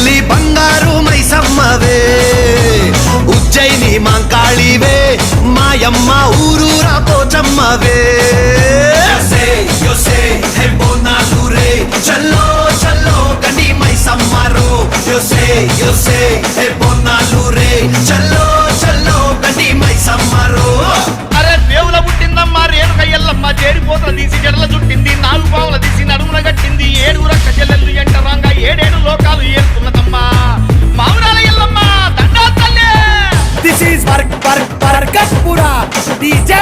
కర్నూలి బంగారు మైసమ్మవే, ఉజ్జయిని మాంకాళివే, మాయమ్మ ఊరూరా పోచమ్మవే. చల్లో చల్లో గండి మైసమ్మరో, బోనాలు రే చల్లో చల్లో గండి మైసమ్మరో. అరే దేవుల పుట్టిందమ్మా రేణుక ఎల్లమ్మ, చేరిపోతల తీసి జడల చుట్టింది, 4 పావుల తీసి నడుమున కట్టింది, 7 రక్క చెల్లెళ్ళు ఎంటరాంగా 7 లోకాలు ఏరుతున్నదమ్మా. మావురాల ఎల్లమ్మ దండా తల్లే. This is Barkatpura. DJ